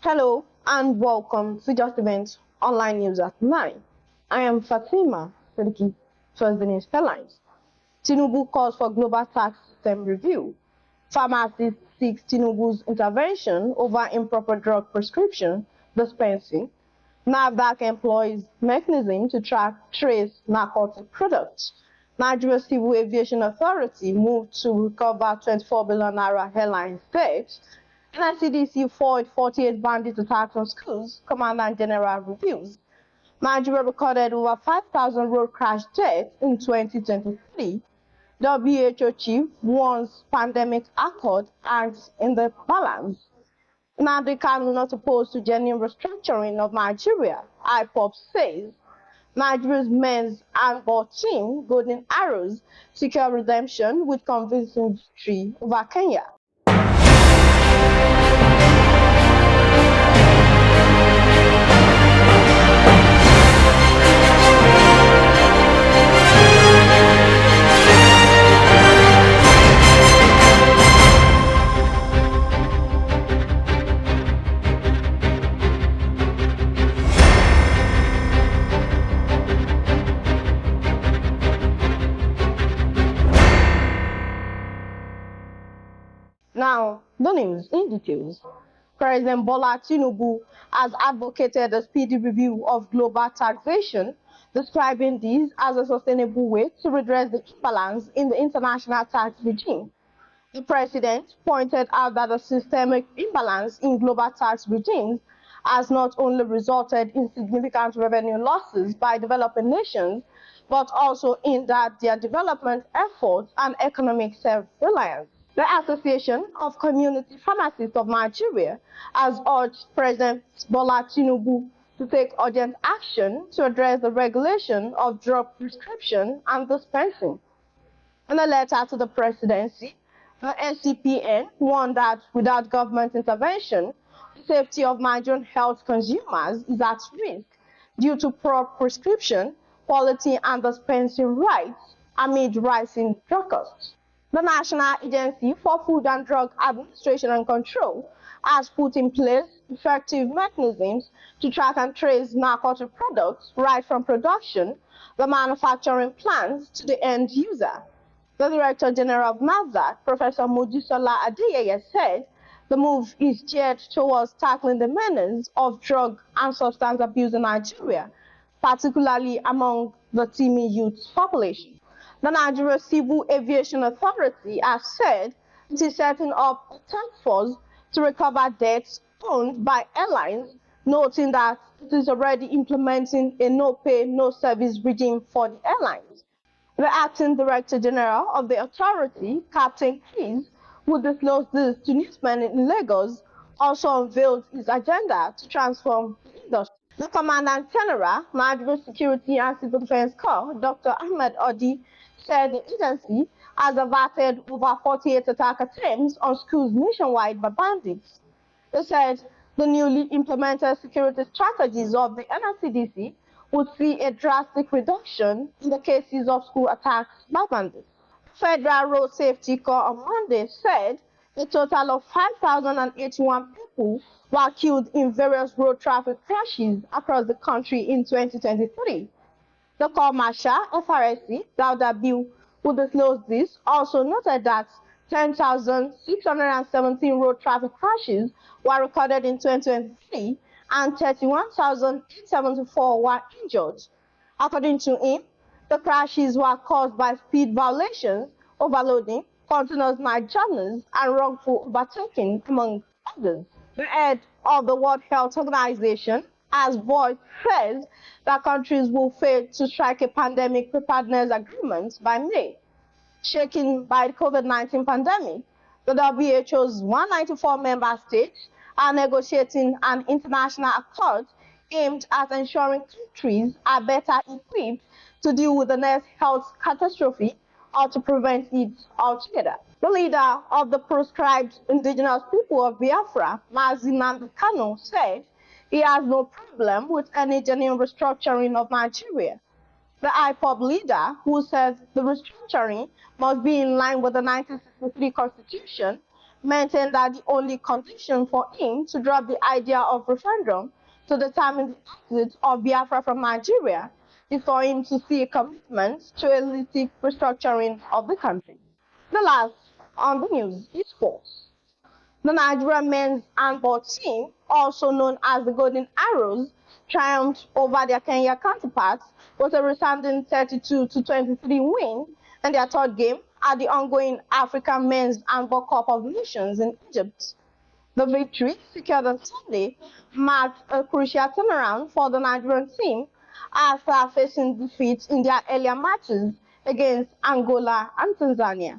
Hello and welcome to Justeventonline News at 9. I am Fatima Sediki, first the news headlines. Tinubu calls for global tax system review. Pharmacists seek Tinubu's intervention over improper drug prescription dispensing. NAFDAC employs mechanism to trace narcotic products. Nigeria's Civil Aviation Authority moved to recover 24 billion naira airlines debt. NSCDC foiled 48 bandit attacks on schools, Commandant-General reviews. Nigeria recorded over 5,000 road crash deaths in 2023. WHO chief warns pandemic accord hangs in the balance. Nnamdi Kanu not opposed to genuine restructuring of Nigeria, IPOB says. Nigeria's men's handball team, Golden Arrows, secure redemption with convincing victory over Kenya. Now, the news in details. President Bola Tinubu has advocated a speedy review of global taxation, describing this as a sustainable way to redress the imbalance in the international tax regime. The president pointed out that the systemic imbalance in global tax regimes has not only resulted in significant revenue losses by developing nations, but also hindered their development efforts and economic self-reliance. The Association of Community Pharmacists of Nigeria has urged President Bola Tinubu to take urgent action to address the regulation of drug prescription and dispensing. In a letter to the presidency, the NCPN warned that without government intervention, the safety of Nigerian health consumers is at risk due to poor prescription, quality and dispensing rights amid rising drug costs. The National Agency for Food and Drug Administration and Control has put in place effective mechanisms to track and trace narcotic products right from production, the manufacturing plants, to the end user. The Director General of NAFDAC, Professor Mojisola Adeyeye, said the move is geared towards tackling the menace of drug and substance abuse in Nigeria, particularly among the teeming youth population. The Nigeria Civil Aviation Authority has said it is setting up a task force to recover debts owned by airlines, noting that it is already implementing a no-pay, no-service regime for the airlines. The Acting Director General of the authority, Captain Keys, who disclosed this to newsmen in Lagos, also unveiled his agenda to transform the industry. The Commandant-General, Nigeria Security and Civil Defense Corps, Dr. Ahmed Odi, said the agency has averted over 48 attack attempts on schools nationwide by bandits. They said the newly implemented security strategies of the NSCDC would see a drastic reduction in the cases of school attacks by bandits. Federal Road Safety Corps on Monday said a total of 5,081 people were killed in various road traffic crashes across the country in 2023. The Corps Marshal, FRSC, Dauda Bill, who disclosed this, also noted that 10,617 road traffic crashes were recorded in 2023 and 31,874 were injured. According to him, the crashes were caused by speed violations, overloading, continuous night journeys, and wrongful overtaking, among others. The head of the World Health Organization has voiced fears that countries will fail to strike a pandemic preparedness agreement by May. Shaken by the COVID-19 pandemic, the WHO's 194 member states are negotiating an international accord aimed at ensuring countries are better equipped to deal with the next health catastrophe or to prevent it altogether. The leader of the proscribed indigenous people of Biafra, Nnamdi Kanu, said he has no problem with any genuine restructuring of Nigeria. The IPOB leader, who says the restructuring must be in line with the 1963 Constitution, maintained that the only condition for him to drop the idea of referendum to determine the exit of Biafra from Nigeria is for him to see a commitment to a holistic restructuring of the country. The last on the news is sports. The Nigerian men's handball team, also known as the Golden Arrows, triumphed over their Kenya counterparts with a resounding 32-23 win in their third game at the ongoing African Men's Handball Cup of Nations in Egypt. The victory, secured on Sunday, marked a crucial turnaround for the Nigerian team after facing defeat in their earlier matches against Angola and Tanzania.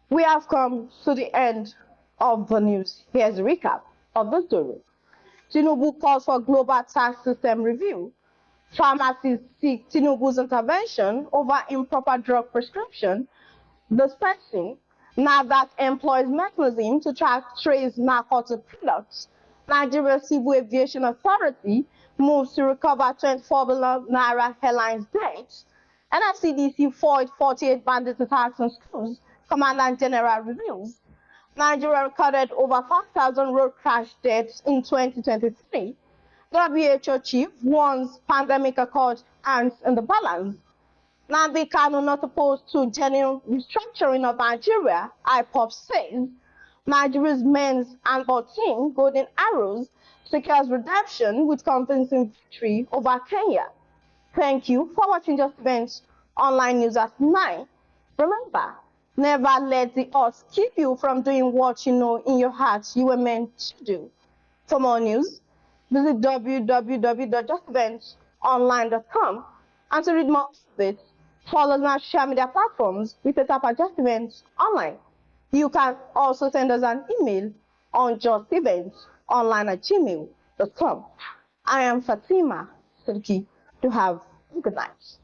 We have come to the end of the news. Here's a recap of the story. Tinubu calls for global tax system review. Pharmacists seek Tinubu's intervention over improper drug prescription. Dispensing. NAFDAC employs mechanism to trace narcotic products. Nigeria Civil Aviation Authority moves to recover 24 billion naira Airlines debt. NSCDC foiled 48 bandit attacks on schools. Commandant-General reveals. Nigeria recorded over 5,000 road crash deaths in 2023. WHO chief warns pandemic accord hangs in the balance. Nnamdi Kanu not opposed to genuine restructuring of Nigeria, IPOB says. Nigeria's men's handball team, Golden Arrows, secures redemption with convincing victory over Kenya. Thank you for watching Justeventonline News at 9. Remember, never let the odds keep you from doing what you know in your heart you were meant to do. For more news, visit www.justeventonline.com, and to read more updates, follow us on our social media platforms with the tap at Justeventonline. You can also send us an email on justeventonline@gmail.com. I am Fatima Silki. To have a good night.